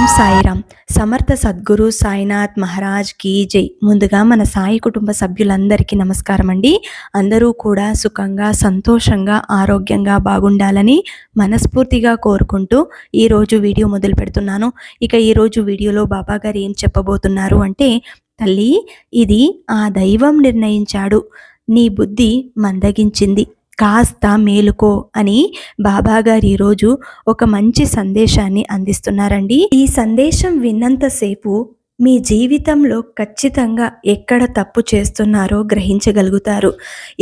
ఓం సాయిరామ్. సమర్థ సద్గురు సాయినాథ్ మహారాజ్ కీ జై. ముందుగా మన సాయి కుటుంబ సభ్యులందరికీ నమస్కారం అండి. అందరూ కూడా సుఖంగా, సంతోషంగా, ఆరోగ్యంగా బాగుండాలని మనస్ఫూర్తిగా కోరుకుంటూ ఈరోజు వీడియో మొదలు పెడుతున్నాను. ఇక ఈరోజు వీడియోలో బాబా గారు ఏం చెప్పబోతున్నారు అంటే, తల్లి, ఇది ఆ దైవం నిర్ణయించాడు, నీ బుద్ధి మందగించింది, కాస్త మేలుకో అని బాబాగారు ఈరోజు ఒక మంచి సందేశాన్ని అందిస్తున్నారండి. ఈ సందేశం విన్నంతసేపు మీ జీవితంలో ఖచ్చితంగా ఎక్కడ తప్పు చేస్తున్నారో గ్రహించగలుగుతారు.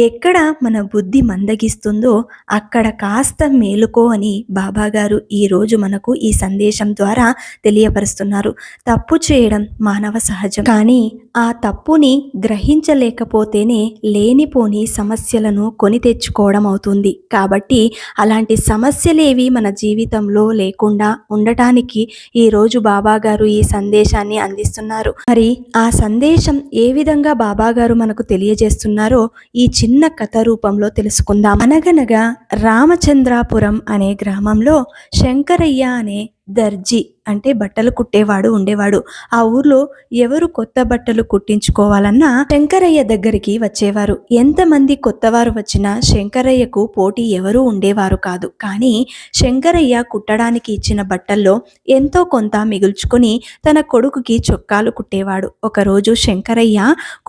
ఎక్కడ మన బుద్ధి మందగిస్తుందో అక్కడ కాస్త మేలుకో అని బాబాగారు ఈరోజు మనకు ఈ సందేశం ద్వారా తెలియపరుస్తున్నారు. తప్పు చేయడం మానవ సహజం, కానీ ఆ తప్పుని గ్రహించలేకపోతేనే లేనిపోని సమస్యలను కొని తెచ్చుకోవడం అవుతుంది. కాబట్టి అలాంటి సమస్యలేవి మన జీవితంలో లేకుండా ఉండటానికి ఈరోజు బాబాగారు ఈ సందేశాన్ని అందిస్తున్నారు. మరి ఆ సందేశం ఏ విధంగా బాబాగారు మనకు తెలియజేస్తున్నారో ఈ చిన్న కథ రూపంలో తెలుసుకుందాం. అనగనగా రామచంద్రాపురం అనే గ్రామంలో శంకరయ్య అనే దర్జీ అంటే బట్టలు కుట్టేవాడు ఉండేవాడు. ఆ ఊర్లో ఎవరు కొత్త బట్టలు కుట్టించుకోవాలన్నా శంకరయ్య దగ్గరికి వచ్చేవారు. ఎంతమంది కొత్తవారు వచ్చినా శంకరయ్యకు పోటీ ఎవరూ ఉండేవారు కాదు. కానీ శంకరయ్య కుట్టడానికి ఇచ్చిన బట్టల్లో ఎంతో కొంత మిగుల్చుకొని తన కొడుకుకి చొక్కాలు కుట్టేవాడు. ఒకరోజు శంకరయ్య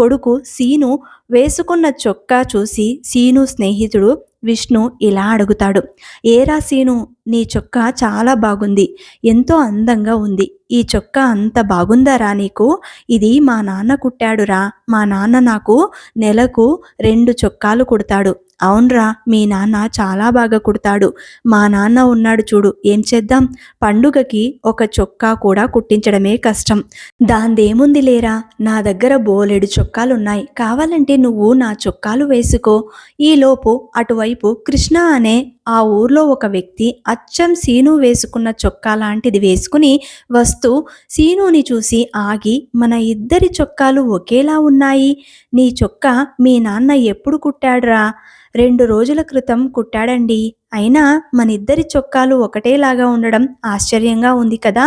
కొడుకు సీను వేసుకున్న చొక్కా చూసి సీను స్నేహితుడు విష్ణు ఇలా అడుగుతాడు, ఏరా సీను, నీ చొక్కా చాలా బాగుంది, ఎంతో అందంగా ఉంది. ఈ చొక్కా అంత బాగుందారా నీకు? ఇది మా నాన్న కుట్టాడురా. మా నాన్న నాకు నెలకు 2 చొక్కాలు కుడతాడు. అవునరా, మీ నాన్న చాలా బాగా కుడతాడు. మా నాన్న ఉన్నాడు చూడు, ఏం చేద్దాం, పండుగకి ఒక చొక్కా కూడా కుట్టించడమే కష్టం. దాందేముంది లేరా, నా దగ్గర బోలెడు చొక్కాలున్నాయి, కావాలంటే నువ్వు నా చొక్కాలు వేసుకో. ఈలోపు అటువైపు కృష్ణ అనే ఆ ఊర్లో ఒక వ్యక్తి అచ్చం సీను వేసుకున్న చొక్కా లాంటిది వేసుకుని వస్తూ సీనుని చూసి ఆగి, మన ఇద్దరి చొక్కాలు ఒకేలా ఉన్నాయి, నీ చొక్కా మీ నాన్న ఎప్పుడు కుట్టాడురా? 2 రోజుల క్రితం కుట్టాడండి. అయినా మన ఇద్దరి చొక్కాలు ఒకటేలాగా ఉండడం ఆశ్చర్యంగా ఉంది కదా?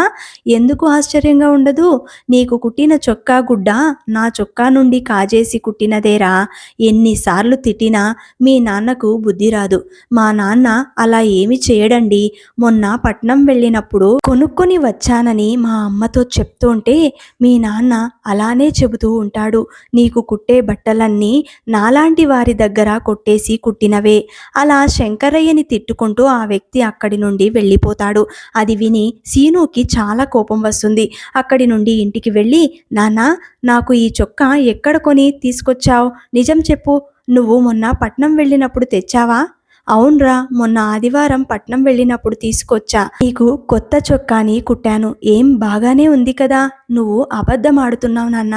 ఎందుకు ఆశ్చర్యంగా ఉండదు? నీకు కుట్టిన చొక్కా గుడ్డ నా చొక్కా నుండి కాజేసి కుట్టినదేరా. ఎన్నిసార్లు తిట్టినా మీ నాన్నకు బుద్ధి రాదు. మా నాన్న అలా ఏమి చేయడండి. మొన్న పట్నం వెళ్ళినప్పుడు కొనుక్కొని వచ్చానని మా అమ్మతో చెప్తుంటే మీ నాన్న అలానే చెబుతూ ఉంటాడు. నీకు కుట్టే బట్టలన్నీ నాలాంటి వారి దగ్గర కొట్టేసి కుట్టినవే. అలా శంకరయ్యని తిట్టుకుంటూ ఆ వ్యక్తి అక్కడి నుండి వెళ్ళిపోతాడు. అది విని సీనుకి చాలా కోపం వస్తుంది. అక్కడి నుండి ఇంటికి వెళ్ళి, నాన్నా, నాకు ఈ చొక్కా ఎక్కడ కొని తీసుకొచ్చావు? నిజం చెప్పు, నువ్వు మొన్న పట్నం వెళ్ళినప్పుడు తెచ్చావా? అవునరా, మొన్న ఆదివారం పట్నం వెళ్ళినప్పుడు తీసుకొచ్చా. నీకు కొత్త చొక్కాని కుట్టాను. ఏం బాగానే ఉంది కదా? నువ్వు అబద్ధం ఆడుతున్నావు నాన్న.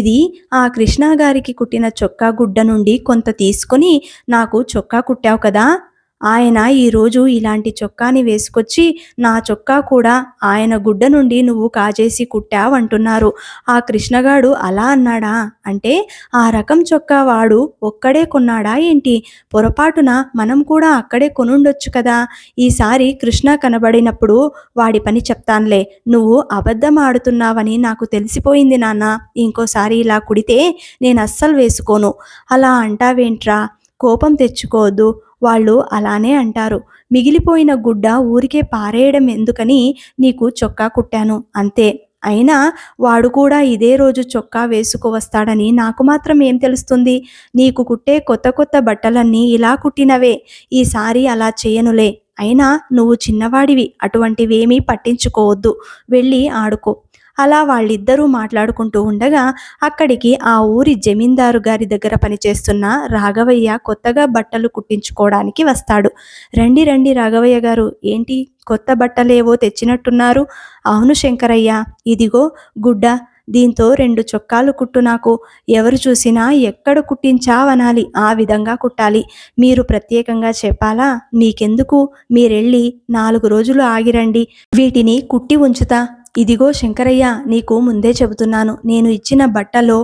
ఇది ఆ కృష్ణ గారికి కుట్టిన చొక్కా గుడ్డ నుండి కొంత తీసుకొని నాకు చొక్కా కుట్టావు కదా? ఆయన ఈరోజు ఇలాంటి చొక్కాని వేసుకొచ్చి నా చొక్కా కూడా ఆయన గుడ్డ నుండి నువ్వు కాజేసి కుట్టావంటున్నారు. ఆ కృష్ణగాడు అలా అన్నాడా? అంటే ఆ రకం చొక్కా వాడు ఒక్కడే కొన్నాడా ఏంటి? పొరపాటున మనం కూడా అక్కడే కొనుండొచ్చు కదా. ఈసారి కృష్ణ కనబడినప్పుడు వాడి పని చెప్తానులే. నువ్వు అబద్ధం ఆడుతున్నావని నాకు తెలిసిపోయింది నాన్న. ఇంకోసారి ఇలా కుడితే నేను అస్సలు వేసుకోను. అలా అంటావేంట్రా? కోపం తెచ్చుకోవద్దు, వాళ్ళు అలానే అంటారు. మిగిలిపోయిన గుడ్డ ఊరికే పారేయడం ఎందుకని నీకు చొక్కా కుట్టాను అంతే. అయినా వాడు కూడా ఇదే రోజు చొక్కా వేసుకువస్తాడని నాకు మాత్రం ఏం తెలుస్తుంది? నీకు కుట్టే కొత్త కొత్త బట్టలన్నీ ఇలా కుట్టినవే. ఈసారి అలా చేయనులే. అయినా నువ్వు చిన్నవాడివి, అటువంటివేమీ పట్టించుకోవద్దు, వెళ్ళి ఆడుకో. అలా వాళ్ళిద్దరూ మాట్లాడుకుంటూ ఉండగా అక్కడికి ఆ ఊరి జమీందారు గారి దగ్గర పనిచేస్తున్న రాఘవయ్య కొత్తగా బట్టలు కుట్టించుకోవడానికి వస్తాడు. రండి రండి రాఘవయ్య గారు, ఏంటి కొత్త బట్టలేవో తెచ్చినట్టున్నారు? అవును శంకరయ్య, ఇదిగో గుడ్డ, దీంతో 2 చొక్కాలు కుట్టు నాకు. ఎవరు చూసినా ఎక్కడ కుట్టించావనాలి, ఆ విధంగా కుట్టాలి. మీరు ప్రత్యేకంగా చెప్పాలా? మీకెందుకు, మీరెళ్ళి 4 రోజులు ఆగిరండి, వీటిని కుట్టి ఉంచుతా. ఇదిగో శంకరయ్య, నీకు ముందే చెబుతున్నాను, నేను ఇచ్చిన బట్టలో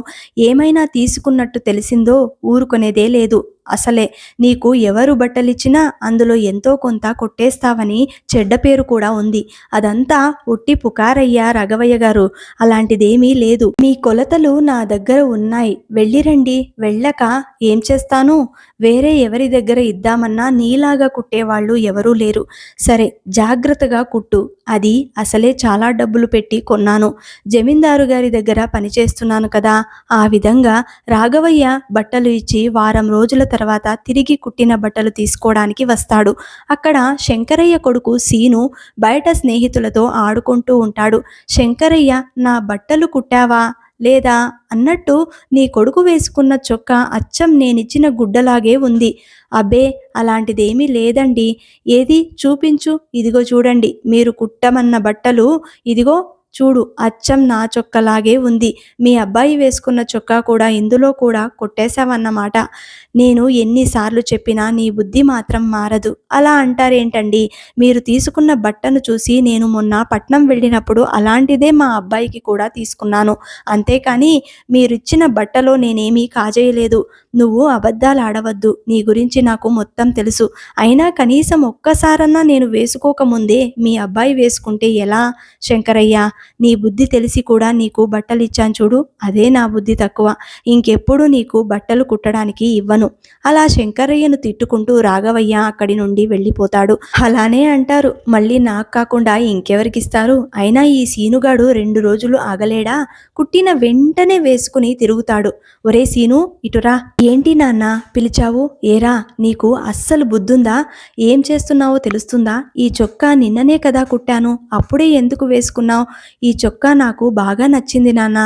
ఏమైనా తీసుకున్నట్టు తెలిసిందో ఊరుకునేదే లేదు. అసలే నీకు ఎవరు బట్టలిచ్చినా అందులో ఎంతో కొంత కొట్టేస్తావని చెడ్డ పేరు కూడా ఉంది. అదంతా ఉట్టి పుకారయ్యా రాఘవయ్య గారు. అలాంటిదేమీ లేదు. మీ కొలతలు నా దగ్గర ఉన్నాయి. వెళ్ళిరండి. వెళ్ళక ఏం చేస్తాను? వేరే ఎవరి దగ్గర ఇద్దామన్నా నీలాగా కుట్టేవాళ్ళు ఎవరూ లేరు. సరే, జాగ్రత్తగా కుట్టు. అది అసలే చాలా డబ్బులు పెట్టి కొన్నాను. జమీందారు గారి దగ్గర పనిచేస్తున్నాను కదా. ఆ విధంగా రాఘవయ్య బట్టలు ఇచ్చి వారం రోజుల తర్వాత తిరిగి కుట్టిన బట్టలు తీసుకోవడానికి వస్తాడు. అక్కడ శంకరయ్య కొడుకు సీను బయట స్నేహితులతో ఆడుకుంటూ ఉంటాడు. శంకరయ్య, నా బట్టలు కుట్టావా లేదా అన్నట్టు నీ కొడుకు వేసుకున్న చొక్కా అచ్చం నేనిచ్చిన గుడ్డలాగే ఉంది. అబ్బే, అలాంటిదేమీ లేదండి. ఏది చూపించు. ఇదిగో చూడండి, మీరు కుట్టమన్న బట్టలు ఇదిగో చూడు, అచ్చం నా చొక్కలాగే ఉంది. మీ అబ్బాయి వేసుకున్న చొక్కా కూడా ఇందులో కూడా కొట్టేశావన్నమాట. నేను ఎన్నిసార్లు చెప్పినా నీ బుద్ధి మాత్రం మారదు. అలా అంటారేంటండి? మీరు తీసుకున్న బట్టను చూసి నేను మొన్న పట్నం వెళ్ళినప్పుడు అలాంటిదే మా అబ్బాయికి కూడా తీసుకున్నాను. అంతేకాని మీరిచ్చిన బట్టలో నేనేమీ కాజేయలేదు. నువ్వు అబద్ధాలు ఆడవద్దు. నీ గురించి నాకు మొత్తం తెలుసు. అయినా కనీసం ఒక్కసారన్నా నేను వేసుకోకముందే మీ అబ్బాయి వేసుకుంటే ఎలా? శంకరయ్య, నీ బుద్ధి తెలిసి కూడా నీకు బట్టలు ఇచ్చాను చూడు, అదే నా బుద్ధి తక్కువ. ఇంకెప్పుడు నీకు బట్టలు కుట్టడానికి ఇవ్వను. అలా శంకరయ్యను తిట్టుకుంటూ రాఘవయ్య అక్కడి నుండి వెళ్ళిపోతాడు. అలానే అంటారు, మళ్ళీ నాకు కాకుండా ఇంకెవరికిస్తారు? అయినా ఈ సీనుగాడు 2 రోజులు ఆగలేడా? కుట్టిన వెంటనే వేసుకుని తిరుగుతాడు. ఒరే సీను, ఇటురా. ఏంటి నాన్న పిలిచావు? ఏరా, నీకు అస్సలు బుద్ధుందా? ఏం చేస్తున్నావో తెలుస్తుందా? ఈ చొక్కా నిన్ననే కదా కుట్టాను, అప్పుడే ఎందుకు వేసుకున్నావు? ఈ చొక్కా నాకు బాగా నచ్చింది నాన్న.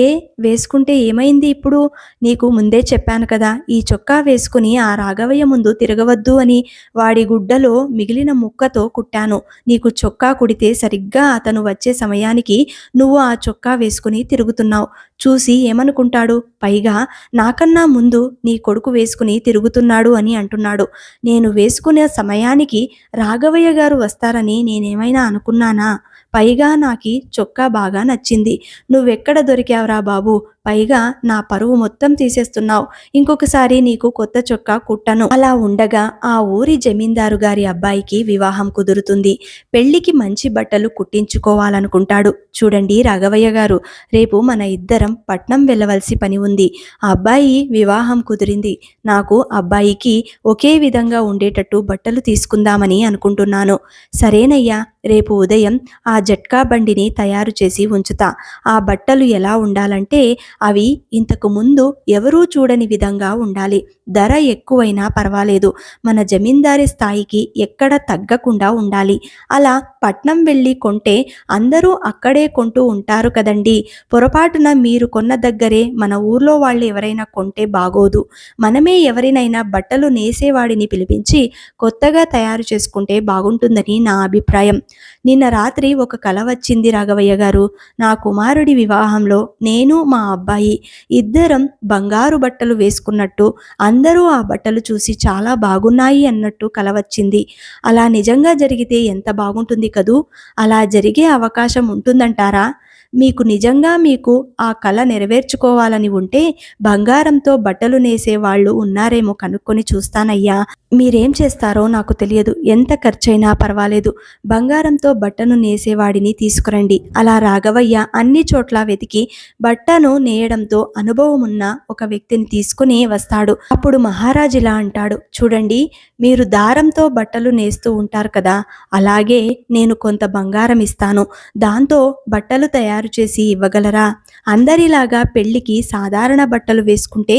ఏ వేసుకుంటే ఏమైంది ఇప్పుడు? నీకు ముందే చెప్పాను కదా, ఈ చొక్కా వేసుకుని ఆ రాఘవయ్య ముందు తిరగవద్దు అని. వాడి గుడ్డలో మిగిలిన ముక్కతో కుట్టాను. నీకు చొక్కా కుడితే సరిగ్గా అతను వచ్చే సమయానికి నువ్వు ఆ చొక్కా వేసుకుని తిరుగుతున్నావు. చూసి ఏమనుకుంటాడు? పైగా నాకన్నా ముందు నీ కొడుకు వేసుకుని తిరుగుతున్నాడు అని అంటున్నాడు. నేను వేసుకునే సమయానికి రాఘవయ్య గారు వస్తారని నేనేమైనా అనుకున్నానా? పైగా నాకి చొక్కా బాగా నచ్చింది. నువ్వెక్కడ దొరికావురా బాబు? పైగా నా పరువు మొత్తం తీసేస్తున్నావు. ఇంకొకసారి నీకు కొత్త చొక్కా కుట్టను. అలా ఉండగా ఆ ఊరి జమీందారు గారి అబ్బాయికి వివాహం కుదురుతుంది. పెళ్లికి మంచి బట్టలు కుట్టించుకోవాలనుకుంటాడు. చూడండి రాఘవయ్య గారు, రేపు మన ఇద్దరం పట్నం వెళ్ళవలసి పని ఉంది. ఆ అబ్బాయి వివాహం కుదిరింది. నాకు అబ్బాయికి ఒకే విధంగా ఉండేటట్టు బట్టలు తీసుకుందామని అనుకుంటున్నాను. సరేనయ్యా, రేపు ఉదయం ఆ జట్కా బండిని తయారు చేసి ఉంచుతా. ఆ బట్టలు ఎలా ఉండాలంటే అవి ఇంతకు ముందు ఎవరూ చూడని విధంగా ఉండాలి. ధర ఎక్కువైనా పర్వాలేదు, మన జమీందారి స్థాయికి ఎక్కడ తగ్గకుండా ఉండాలి. అలా పట్నం వెళ్ళి కొంటే అందరూ అక్కడే కొంటూ ఉంటారు కదండి. పొరపాటున మీరు కొన్న దగ్గరే మన ఊర్లో వాళ్ళు ఎవరైనా కొంటే బాగోదు. మనమే ఎవరినైనా బట్టలు నేసేవాడిని పిలిపించి కొత్తగా తయారు చేసుకుంటే బాగుంటుందని నా అభిప్రాయం. నిన్న రాత్రి ఒక కల వచ్చింది రాఘవయ్య గారు. నా కుమారుడి వివాహంలో నేను మా అబ్బాయి ఇద్దరం బంగారు బట్టలు వేసుకున్నట్టు, అందరూ ఆ బట్టలు చూసి చాలా బాగున్నాయి అన్నట్టు కల వచ్చింది. అలా నిజంగా జరిగితే ఎంత బాగుంటుంది కదూ? అలా జరిగే అవకాశం ఉంటుందంటారా? మీకు ఆ కల నెరవేర్చుకోవాలని ఉంటే బంగారంతో బట్టలు నేసే వాళ్ళు ఉన్నారేమో కనుక్కొని చూస్తానయ్యా. మీరేం చేస్తారో నాకు తెలియదు. ఎంత ఖర్చైనా పర్వాలేదు, బంగారంతో బట్టను నేసేవాడిని తీసుకురండి. అలా రాఘవయ్య అన్ని చోట్ల వెతికి బట్టను నేయడంతో అనుభవం ఉన్న ఒక వ్యక్తిని తీసుకుని వస్తాడు. అప్పుడు మహారాజు ఇలా అంటాడు, చూడండి, మీరు దారంతో బట్టలు నేస్తూ ఉంటారు కదా, అలాగే నేను కొంత బంగారం ఇస్తాను. దాంతో బట్టలు తయారు చేసి ఇవ్వగలరా? అందరిలాగా పెళ్లికి సాధారణ బట్టలు వేసుకుంటే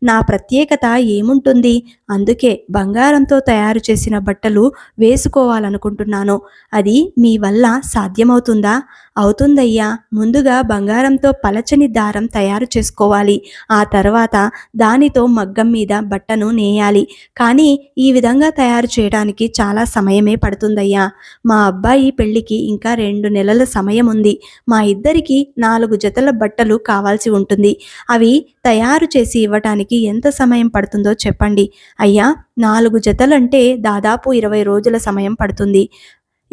నా ప్రత్యేకత ఏముంటుంది? అందుకే బంగారంతో తయారు చేసిన బట్టలు వేసుకోవాలనుకుంటున్నాను. అది మీ వల్ల సాధ్యమవుతుందా? అవుతుందయ్యా. ముందుగా బంగారంతో పలచని దారం తయారు చేసుకోవాలి. ఆ తర్వాత దానితో మగ్గం మీద బట్టను నేయాలి. కానీ ఈ విధంగా తయారు చేయడానికి చాలా సమయమే పడుతుందయ్యా. మా అబ్బాయి పెళ్లికి ఇంకా 2 నెలల సమయం ఉంది. మా ఇద్దరికి 4 జతల బట్టలు కావాల్సి ఉంటుంది. అవి తయారు చేసి ఇవ్వటానికి ఎంత సమయం పడుతుందో చెప్పండి. అయ్యా, 4 జతలంటే దాదాపు 20 రోజుల సమయం పడుతుంది.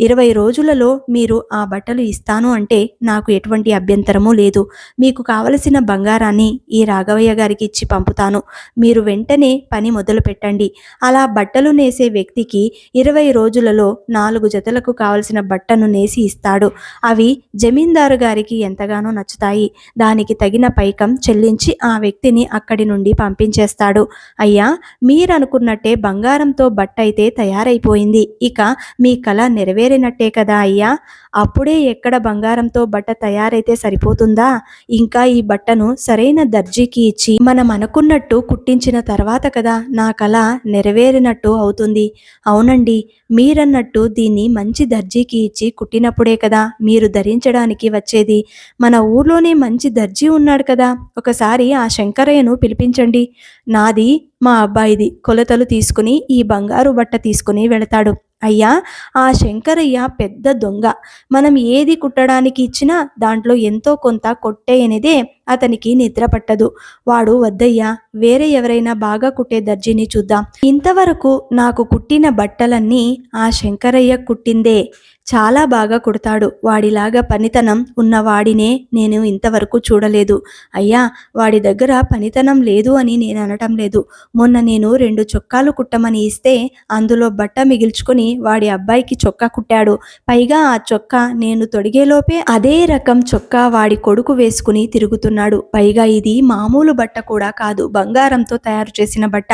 20 రోజులలో మీరు ఆ బట్టలు ఇస్తాను అంటే నాకు ఎటువంటి అభ్యంతరము లేదు. మీకు కావలసిన బంగారాన్ని ఈ రాఘవయ్య గారికి ఇచ్చి పంపుతాను. మీరు వెంటనే పని మొదలు పెట్టండి. అలా బట్టలు నేసే వ్యక్తికి 20 రోజులలో 4 జతలకు కావలసిన బట్టను నేసి ఇస్తాడు. అవి జమీందారు గారికి ఎంతగానో నచ్చుతాయి. దానికి తగిన పైకం చెల్లించి ఆ వ్యక్తిని అక్కడి నుండి పంపించేస్తాడు. అయ్యా, మీరనుకున్నట్టే బంగారంతో బట్ట అయితే తయారైపోయింది. ఇక మీ కల నెరవేరినట్టే కదా అయ్యా. అప్పుడే ఎక్కడ బంగారంతో బట్ట తయారైతే సరిపోతుందా? ఇంకా ఈ బట్టను సరైన దర్జీకి ఇచ్చి మనం అనుకున్నట్టు కుట్టించిన తర్వాత కదా నా కల నెరవేరినట్టు అవుతుంది. అవునండి, మీరన్నట్టు దీన్ని మంచి దర్జీకి ఇచ్చి కుట్టినప్పుడే కదా మీరు ధరించడానికి వచ్చేది. మన ఊర్లోనే మంచి దర్జీ ఉన్నాడు కదా, ఒకసారి ఆ శంకరయ్యను పిలిపించండి. నాది మా అబ్బాయిది కొలతలు తీసుకుని ఈ బంగారు బట్ట తీసుకుని వెళతాడు. అయ్యా, ఆ శంకరయ్య పెద్ద దొంగ. మనం ఏది కుట్టడానికి ఇచ్చినా దాంట్లో ఎంతో కొంత కొట్టేయనిదే అతనికి నిద్ర పట్టదు. వాడు వద్దయ్యా, వేరే ఎవరైనా బాగా కుట్టే దర్జీని చూద్దాం. ఇంతవరకు నాకు కుట్టిన బట్టలన్నీ ఆ శంకరయ్య కుట్టిందే. చాలా బాగా కుడతాడు. వాడిలాగా పనితనం ఉన్నవాడినే నేను ఇంతవరకు చూడలేదు. అయ్యా, వాడి దగ్గర పనితనం లేదు అని నేను అనటం లేదు. మొన్న నేను 2 చొక్కాలు కుట్టమని ఇస్తే అందులో బట్ట మిగిల్చుకొని వాడి అబ్బాయికి చొక్కా కుట్టాడు. పైగా ఆ చొక్కా నేను తొడిగేలోపే అదే రకం చొక్కా వాడి కొడుకు వేసుకుని తిరుగుతున్నాడు. పైగా ఇది మామూలు బట్ట కూడా కాదు, బంగారంతో తయారు చేసిన బట్ట.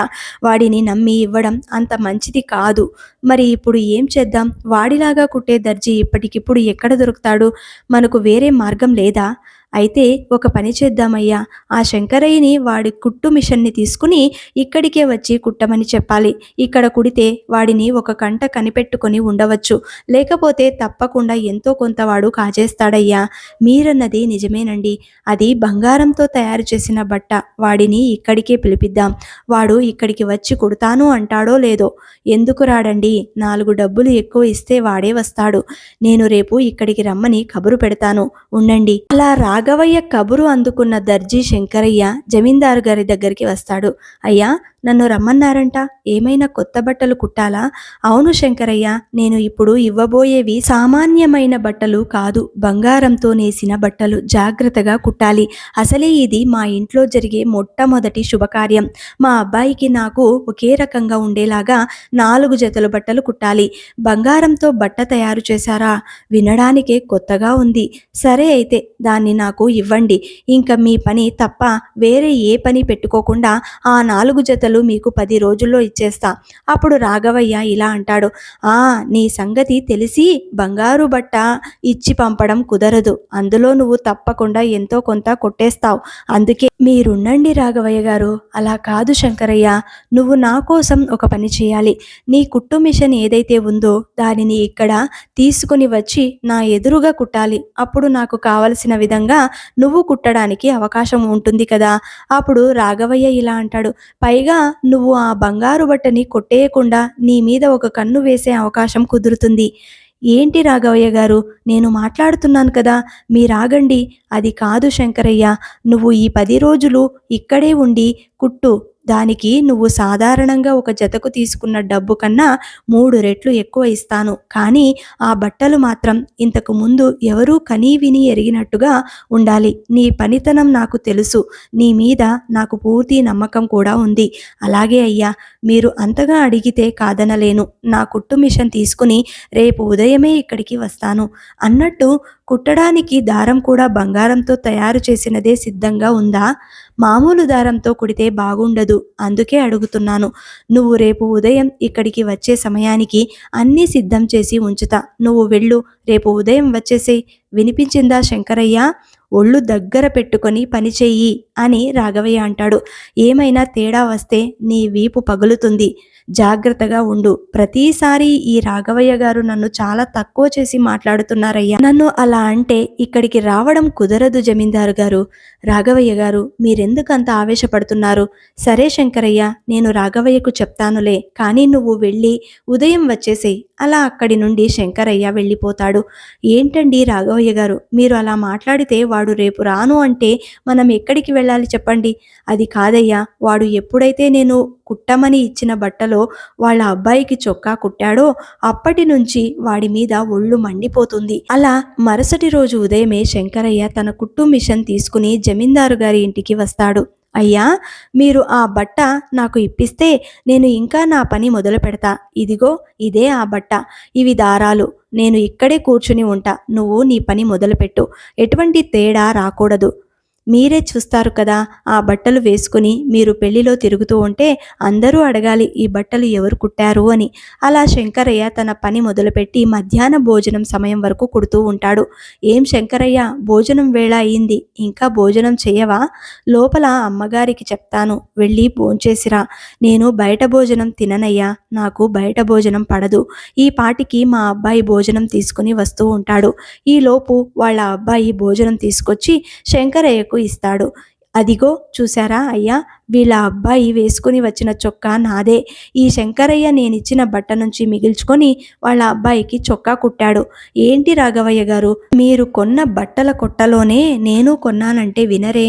వాడిని నమ్మి ఇవ్వడం అంత మంచిది కాదు. మరి ఇప్పుడు ఏం చేద్దాం? వాడిలాగా కుట్టే దర్జీ ఇప్పటికిప్పుడు ఎక్కడ దొరుకుతాడు? మనకు వేరే మార్గం లేదా? అయితే ఒక పని చేద్దామయ్యా, ఆ శంకరయ్యని వాడి కుట్టు మిషన్ని తీసుకుని ఇక్కడికే వచ్చి కుట్టమని చెప్పాలి. ఇక్కడ కుడితే వాడిని ఒక కంట కనిపెట్టుకొని ఉండవచ్చు. లేకపోతే తప్పకుండా ఎంతో కొంత వాడు కాజేస్తాడయ్యా. మీరన్నది నిజమేనండి. అది బంగారంతో తయారు చేసిన బట్ట. వాడిని ఇక్కడికే పిలిపిద్దాం. వాడు ఇక్కడికి వచ్చి కుడతాను అంటాడో లేదో. ఎందుకు రాడండి? 4 డబ్బులు ఎక్కువ ఇస్తే వాడే వస్తాడు. నేను రేపు ఇక్కడికి రమ్మని కబురు పెడతాను, ఉండండి. అలా రాఘవయ్య కబురు అందుకున్న దర్జీ శంకరయ్య జమీందారు గారి దగ్గరికి వస్తాడు. అయ్యా, నన్ను రమ్మన్నారంట. ఏమైనా కొత్త బట్టలు కుట్టాలా? అవును శంకరయ్య, నేను ఇప్పుడు ఇవ్వబోయేవి సామాన్యమైన బట్టలు కాదు, బంగారంతో నేసిన బట్టలు. జాగ్రత్తగా కుట్టాలి. అసలే ఇది మా ఇంట్లో జరిగే మొట్టమొదటి శుభకార్యం. మా అబ్బాయికి నాకు ఒకే రకంగా ఉండేలాగా 4 జతలు బట్టలు కుట్టాలి. బంగారంతో బట్ట తయారు చేశారా? వినడానికే కొత్తగా ఉంది. సరే అయితే దాన్ని నాకు ఇవ్వండి. ఇంకా మీ పని తప్ప వేరే ఏ పని పెట్టుకోకుండా ఆ 4 జతలు మీకు 10 రోజుల్లో ఇచ్చేస్తా. అప్పుడు రాఘవయ్య ఇలా అంటాడు. నీ సంగతి తెలిసి బంగారు బట్ట ఇచ్చి పంపడం కుదరదు. అందులో నువ్వు తప్పకుండా ఎంతో కొంత కొట్టేస్తావు. అందుకే మీరుండండి రాఘవయ్య గారు. అలా కాదు శంకరయ్య, నువ్వు నా కోసం ఒక పని చేయాలి. నీ కుట్టు మిషన్ ఏదైతే ఉందో దానిని ఇక్కడ తీసుకుని వచ్చి నా ఎదురుగా కుట్టాలి. అప్పుడు నాకు కావలసిన విధంగా నువ్వు కుట్టడానికి అవకాశం ఉంటుంది కదా. అప్పుడు రాఘవయ్య ఇలా అంటాడు. పైగా నువ్వు ఆ బంగారు బట్టని కొట్టేయకుండా నీ మీద ఒక కన్ను వేసే అవకాశం కుదురుతుంది. ఏంటి రాఘవయ్య గారు, నేను మాట్లాడుతున్నాను కదా, మీరాగండి. అది కాదు శంకరయ్య, నువ్వు ఈ 10 రోజులు ఇక్కడే ఉండి కుట్టు. దానికి నువ్వు సాధారణంగా ఒక జతకు తీసుకున్న డబ్బు కన్నా 3 రెట్లు ఎక్కువ ఇస్తాను. కానీ ఆ బట్టలు మాత్రం ఇంతకు ముందు ఎవరూ కనీ విని ఎరిగినట్టుగా ఉండాలి. నీ పనితనం నాకు తెలుసు. నీ మీద నాకు పూర్తి నమ్మకం కూడా ఉంది. అలాగే అయ్యా, మీరు అంతగా అడిగితే కాదనలేను. నా కుట్టు మిషన్ తీసుకుని రేపు ఉదయమే ఇక్కడికి వస్తాను. అన్నట్టు కుట్టడానికి దారం కూడా బంగారంతో తయారు చేసినదే సిద్ధంగా ఉందా? మామూలు దారంతో కుడితే బాగుండదు. అందుకే అడుగుతున్నాను. నువ్వు రేపు ఉదయం ఇక్కడికి వచ్చే సమయానికి అన్నీ సిద్ధం చేసి ఉంచుతా. నువ్వు వెళ్ళు, రేపు ఉదయం వచ్చేసేయ్. వినిపించిందా శంకరయ్య? ఒళ్ళు దగ్గర పెట్టుకొని పని చెయ్యి అని రాఘవయ్య అంటాడు. ఏమైనా తేడా వస్తే నీ వీపు పగులుతుంది. జాగ్రత్తగా ఉండు. ప్రతిసారి ఈ రాఘవయ్య గారు నన్ను చాలా తక్కువ చేసి మాట్లాడుతున్నారయ్యా. నన్ను అలా అంటే ఇక్కడికి రావడం కుదరదు జమీందారు గారు. రాఘవయ్య గారు, మీరెందుకు అంత ఆవేశపడుతున్నారు? సరే శంకరయ్య, నేను రాఘవయ్యకు చెప్తానులే. కానీ నువ్వు వెళ్ళి ఉదయం వచ్చేసేయ్. అలా అక్కడి నుండి శంకరయ్య వెళ్ళిపోతాడు. ఏంటండి రాఘవయ్య గారు, మీరు అలా మాట్లాడితే వాడు రేపు రాను అంటే మనం ఎక్కడికి వెళ్ళాలి చెప్పండి? అది కాదయ్యా, వాడు ఎప్పుడైతే నేను కుట్టమని ఇచ్చిన బట్టలో బట్టలో వాళ్ళ అబ్బాయికి చొక్కా కుట్టాడో అప్పటి నుంచి వాడి మీద ఒళ్ళు మండిపోతుంది. అలా మరుసటి రోజు ఉదయమే శంకరయ్య తన కుట్టు మిషన్ తీసుకుని జమీందారు గారి ఇంటికి వస్తాడు. అయ్యా, మీరు ఆ బట్ట నాకు ఇప్పిస్తే నేను ఇంకా నా పని మొదలు పెడతా. ఇదిగో ఇదే ఆ బట్ట, ఇవి దారాలు. నేను ఇక్కడే కూర్చుని ఉంటా, నువ్వు నీ పని మొదలుపెట్టు. ఎటువంటి తేడా రాకూడదు. మీరే చూస్తారు కదా, ఆ బట్టలు వేసుకుని మీరు పెళ్లిలో తిరుగుతూ ఉంటే అందరూ అడగాలి ఈ బట్టలు ఎవరు కుట్టారు అని. అలా శంకరయ్య తన పని మొదలుపెట్టి మధ్యాహ్న భోజనం సమయం వరకు కుడుతూ ఉంటాడు. ఏం శంకరయ్య, భోజనం వేళ అయింది, ఇంకా భోజనం చేయవా? లోపల అమ్మగారికి చెప్తాను, వెళ్ళి భోంచేసిరా. నేను బయట భోజనం తిననయ్యా, నాకు బయట భోజనం పడదు. ఈ పాటికి మా అబ్బాయి భోజనం తీసుకుని వస్తూ ఉంటాడు. ఈలోపు వాళ్ళ అబ్బాయి భోజనం తీసుకొచ్చి శంకరయ్యకు ఇస్తాడు. అదిగో చూసారా అయ్యా, వీళ్ళ అబ్బాయి వేసుకుని వచ్చిన చొక్కా నాదే. ఈ శంకరయ్య నేనిచ్చిన బట్ట నుంచి మిగిల్చుకొని వాళ్ళ అబ్బాయికి చొక్కా కుట్టాడు. ఏంటి రాఘవయ్య గారు, మీరు కొన్న బట్టల కొట్టలోనే నేను కొన్నానంటే వినరే?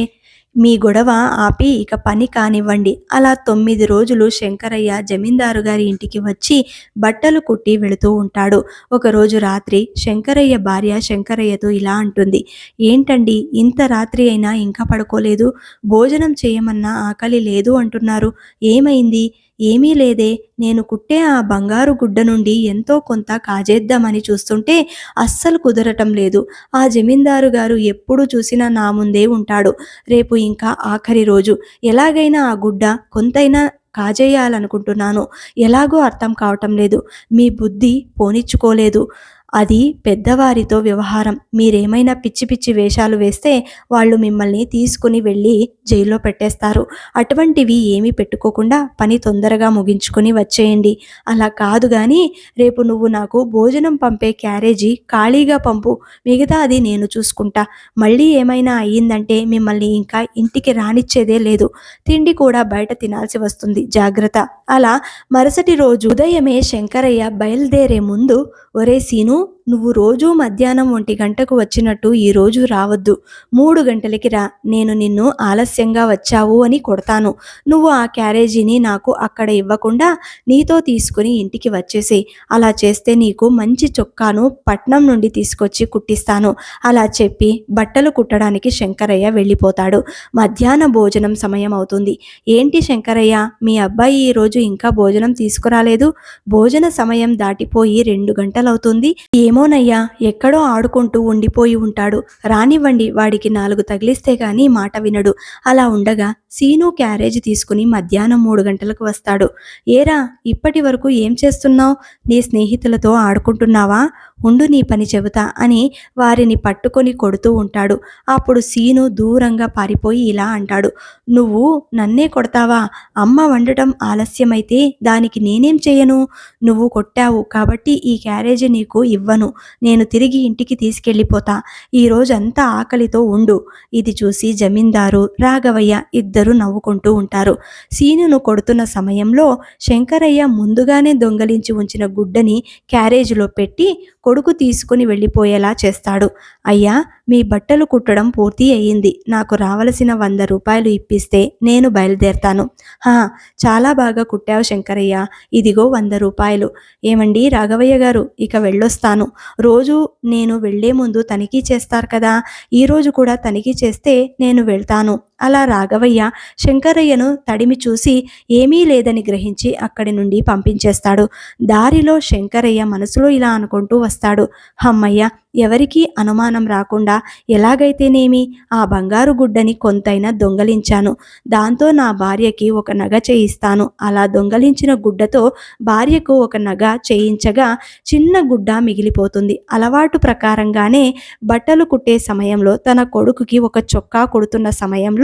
మీ గొడవ ఆపి ఇక పని కానివ్వండి. అలా 9 రోజులు శంకరయ్య జమీందారు గారి ఇంటికి వచ్చి బట్టలు కుట్టి వెళుతూ ఉంటాడు. ఒకరోజు రాత్రి శంకరయ్య భార్య శంకరయ్యతో ఇలా అంటుంది, ఏంటండి ఇంత రాత్రి అయినా ఇంకా పడుకోలేదు? భోజనం చేయమన్నా ఆకలి లేదు అంటున్నారు, ఏమైంది? ఏమీ లేదే, నేను కుట్టే ఆ బంగారు గుడ్డ నుండి ఎంతో కొంత కాజేద్దామని చూస్తుంటే అస్సలు కుదరటం లేదు. ఆ జమీందారు గారు ఎప్పుడు చూసినా నా ముందే ఉంటాడు. రేపు ఇంకా ఆఖరి రోజు, ఎలాగైనా ఆ గుడ్డ కొంతైనా కాజేయాలనుకుంటున్నాను. ఎలాగో అర్థం కావటం లేదు. మీ బుద్ధి పోనిచ్చుకోలేదు. అది పెద్దవారితో వ్యవహారం. మీరేమైనా పిచ్చి పిచ్చి వేషాలు వేస్తే వాళ్ళు మిమ్మల్ని తీసుకుని వెళ్ళి జైల్లో పెట్టేస్తారు. అటువంటివి ఏమీ పెట్టుకోకుండా పని తొందరగా ముగించుకొని వచ్చేయండి. అలా కాదు కానీ రేపు నువ్వు నాకు భోజనం పంపే క్యారేజీ ఖాళీగా పంపు, మిగతా అది నేను చూసుకుంటా. మళ్ళీ ఏమైనా అయ్యిందంటే మిమ్మల్ని ఇంకా ఇంటికి రానిచ్చేదే లేదు. తిండి కూడా బయట తినాల్సి వస్తుంది, జాగ్రత్త. అలా మరుసటి రోజు ఉదయమే శంకరయ్య బయలుదేరే ముందు, ఒరే సీను, నువ్వు రోజూ మధ్యాహ్నం 1 గంటకు వచ్చినట్టు ఈరోజు రావద్దు. 3 గంటలకి రా. నేను నిన్ను ఆలస్యంగా వచ్చావు అని కొడతాను. నువ్వు ఆ క్యారేజీని నాకు అక్కడ ఇవ్వకుండా నీతో తీసుకుని ఇంటికి వచ్చేసేయ్. అలా చేస్తే నీకు మంచి చొక్కాను పట్నం నుండి తీసుకొచ్చి కుట్టిస్తాను. అలా చెప్పి బట్టలు కుట్టడానికి శంకరయ్య వెళ్ళిపోతాడు. మధ్యాహ్న భోజనం సమయం అవుతుంది. ఏంటి శంకరయ్య, మీ అబ్బాయి ఈరోజు ఇంకా భోజనం తీసుకురాలేదు? భోజన సమయం దాటిపోయి 2 గంటలవుతుంది. ఏమోనయ్యా, ఎక్కడో ఆడుకుంటూ ఉండిపోయి ఉంటాడు. రానివ్వండి, వాడికి 4 తగిలిస్తే గాని మాట వినడు. అలా ఉండగా సీను క్యారేజ్ తీసుకుని మధ్యాహ్నం 3 గంటలకు వస్తాడు. ఏరా, ఇప్పటి వరకు ఏం చేస్తున్నావు? నీ స్నేహితులతో ఆడుకుంటున్నావా? ఉండు, నీ పని చెబుతా అని వారిని పట్టుకొని కొడుతూ ఉంటాడు. అప్పుడు సీను దూరంగా పారిపోయి ఇలా అంటాడు, నువ్వు నన్నే కొడతావా? అమ్మ వండటం ఆలస్యమైతే దానికి నేనేం చేయను? నువ్వు కొట్టావు కాబట్టి ఈ క్యారేజీ నీకు ఇవ్వను. నేను తిరిగి ఇంటికి తీసుకెళ్ళిపోతా. ఈరోజంతా ఆకలితో ఉండు. ఇది చూసి జమీందారు రాఘవయ్య ఇద్దరు నవ్వుకుంటూ ఉంటారు. సీనును కొడుతున్న సమయంలో శంకరయ్య ముందుగానే దొంగలించి ఉంచిన గుడ్డని క్యారేజీలో పెట్టి కొడుకు తీసుకుని వెళ్ళిపోయేలా చేస్తాడు. అయ్యా, మీ బట్టలు కుట్టడం పూర్తి అయ్యింది. నాకు రావలసిన 100 రూపాయలు ఇప్పిస్తే నేను బయలుదేరతాను. చాలా బాగా కుట్టావు శంకరయ్య, ఇదిగో 100 రూపాయలు. ఏమండి రాఘవయ్య గారు, ఇక వెళ్ళొస్తాను. రోజు నేను వెళ్లే ముందు తనిఖీ చేస్తారు కదా, ఈరోజు కూడా తనిఖీ చేస్తే నేను వెళ్తాను. అలా రాఘవయ్య శంకరయ్యను తడిమి చూసి ఏమీ లేదని గ్రహించి అక్కడి నుండి పంపించేస్తాడు. దారిలో శంకరయ్య మనసులో ఇలా అనుకుంటూ వస్తాడు, హమ్మయ్య, ఎవరికీ అనుమానం రాకుండా ఎలాగైతేనేమి ఆ బంగారు గుడ్డని కొంతైనా దొంగలించాను. దాంతో నా భార్యకి ఒక నగ చేయిస్తాను. అలా దొంగలించిన గుడ్డతో భార్యకు ఒక నగ చేయించగా చిన్న గుడ్డ మిగిలిపోతుంది. అలవాటు ప్రకారంగానే బట్టలు కుట్టే సమయంలో తన కొడుకుకి ఒక చొక్కా కుడుతున్న సమయంలో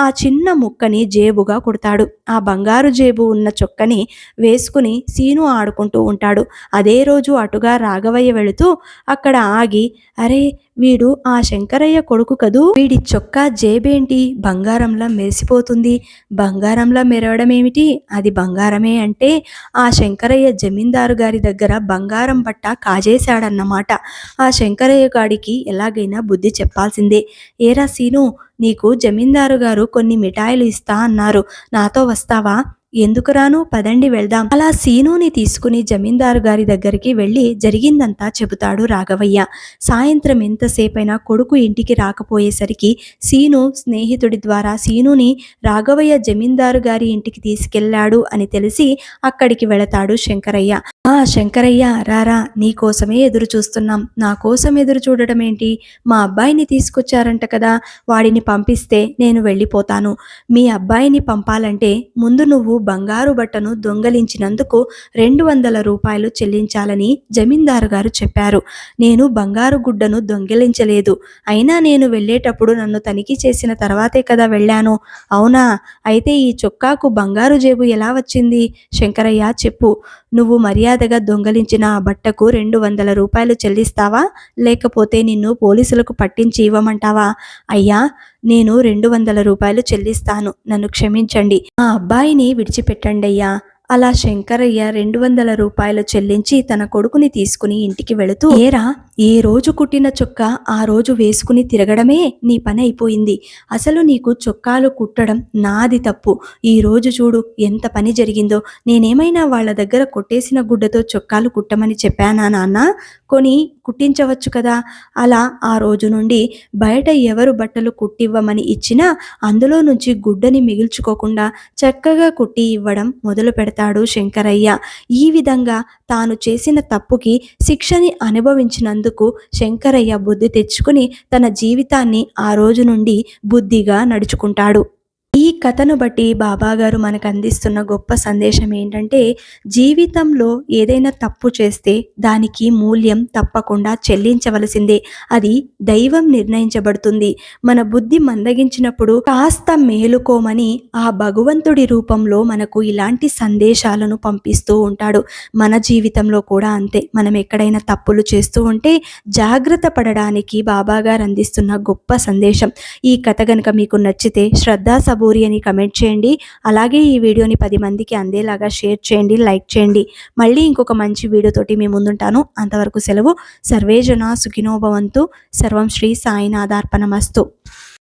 ఆ చిన్న ముక్కని జేబుగా కుడతాడు. ఆ బంగారు జేబు ఉన్న చొక్కని వేసుకుని సీను ఆడుకుంటూ ఉంటాడు. అదే రోజు అటుగా రాఘవయ్య వెళుతూ అక్కడ ఆగి, అరే, వీడు ఆ శంకరయ్య కొడుకు కదూ, వీడి చొక్కా జేబేంటి బంగారంలా మెరిసిపోతుంది? బంగారంలా మెరవడం ఏమిటి? అది బంగారమే అంటే ఆ శంకరయ్య జమీందారు గారి దగ్గర బంగారం బట్ట కాజేశాడన్నమాట. ఆ శంకరయ్య గాడికి ఎలాగైనా బుద్ధి చెప్పాల్సిందే. ఏరా సీను, నీకు జమీందారు గారు కొన్ని మిఠాయిలు ఇస్తా అన్నారు, నాతో వస్తావా? ఎందుకు రాను, పదండి వెళ్దాం. అలా సీనుని తీసుకుని జమీందారు గారి దగ్గరికి వెళ్ళి జరిగిందంతా చెబుతాడు రాఘవయ్య. సాయంత్రం ఎంతసేపైనా కొడుకు ఇంటికి రాకపోయేసరికి సీను స్నేహితుడి ద్వారా సీనుని రాఘవయ్య జమీందారు గారి ఇంటికి తీసుకెళ్లాడు అని తెలిసి అక్కడికి వెళతాడు శంకరయ్య. శంకరయ్య రారా, నీకోసమే ఎదురు చూస్తున్నాం. నా కోసం ఎదురు చూడడం ఏంటి? మా అబ్బాయిని తీసుకొచ్చారంట కదా, వాడిని పంపిస్తే నేను వెళ్ళిపోతాను. మీ అబ్బాయిని పంపాలంటే ముందు నువ్వు బంగారు బట్టను దొంగలించినందుకు 200 రూపాయలు చెల్లించాలని జమీందారు గారు చెప్పారు. నేను బంగారు గుడ్డను దొంగిలించలేదు. అయినా నేను వెళ్ళేటప్పుడు నన్ను తనిఖీ చేసిన తర్వాతే కదా వెళ్ళాను. అవునా? అయితే ఈ చొక్కాకు బంగారు జేబు ఎలా వచ్చింది? శంకరయ్య చెప్పు. నువ్వు మర్యాదగా దొంగలించిన ఆ బట్టకు 200 రూపాయలు చెల్లిస్తావా, లేకపోతే నిన్ను పోలీసులకు పట్టించి ఇవ్వమంటావా? అయ్యా, నేను 200 రూపాయలు చెల్లిస్తాను. నన్ను క్షమించండి. ఆ అబ్బాయిని విడిచిపెట్టండి అయ్యా. అలా శంకరయ్య 200 రూపాయలు చెల్లించి తన కొడుకుని తీసుకుని ఇంటికి వెళుతూ, ఏరా, ఏ రోజు కుట్టిన చొక్కా ఆ రోజు వేసుకుని తిరగడమే నీ పని అయిపోయింది. అసలు నీకు చొక్కాలు కుట్టడం నాది తప్పు. ఈ రోజు చూడు ఎంత పని జరిగిందో. నేనేమైనా వాళ్ళ దగ్గర కొట్టేసిన గుడ్డతో చొక్కాలు కుట్టమని చెప్పానా నాన్న? కొని కుట్టించవచ్చు కదా. అలా ఆ రోజు నుండి బయట ఎవరు బట్టలు కుట్టివ్వమని ఇచ్చినా అందులో నుంచి గుడ్డని మిగిల్చుకోకుండా చక్కగా కుట్టి ఇవ్వడం మొదలు పెడతాడు శంకరయ్య. ఈ విధంగా తాను చేసిన తప్పుకి శిక్షని అనుభవించినందుకు శంకరయ్య బుద్ధి తెచ్చుకుని తన జీవితాన్ని ఆ రోజు నుండి బుద్ధిగా నడుచుకుంటాడు. ఈ కథను బట్టి బాబాగారు మనకు అందిస్తున్న గొప్ప సందేశం ఏంటంటే, జీవితంలో ఏదైనా తప్పు చేస్తే దానికి మూల్యం తప్పకుండా చెల్లించవలసిందే. అది దైవం నిర్ణయించబడుతుంది. మన బుద్ధి మందగించినప్పుడు కాస్త మేలుకోమని ఆ భగవంతుడి రూపంలో మనకు ఇలాంటి సందేశాలను పంపిస్తూ ఉంటాడు. మన జీవితంలో కూడా అంతే. మనం ఎక్కడైనా తప్పులు చేస్తూ ఉంటే జాగ్రత్త పడడానికి బాబాగారు అందిస్తున్న గొప్ప సందేశం. ఈ కథ కనుక మీకు నచ్చితే శ్రద్ధా సబూరి అని కమెంట్ చేయండి. అలాగే ఈ వీడియోని 10 మందికి అందేలాగా షేర్ చేయండి, లైక్ చేయండి. మళ్ళీ ఇంకొక మంచి వీడియోతోటి మీ ముందుంటాను. అంతవరకు సెలవు. సర్వే జనా సుఖినో భవంతు. సర్వం శ్రీ సాయినాథార్పణమస్తు.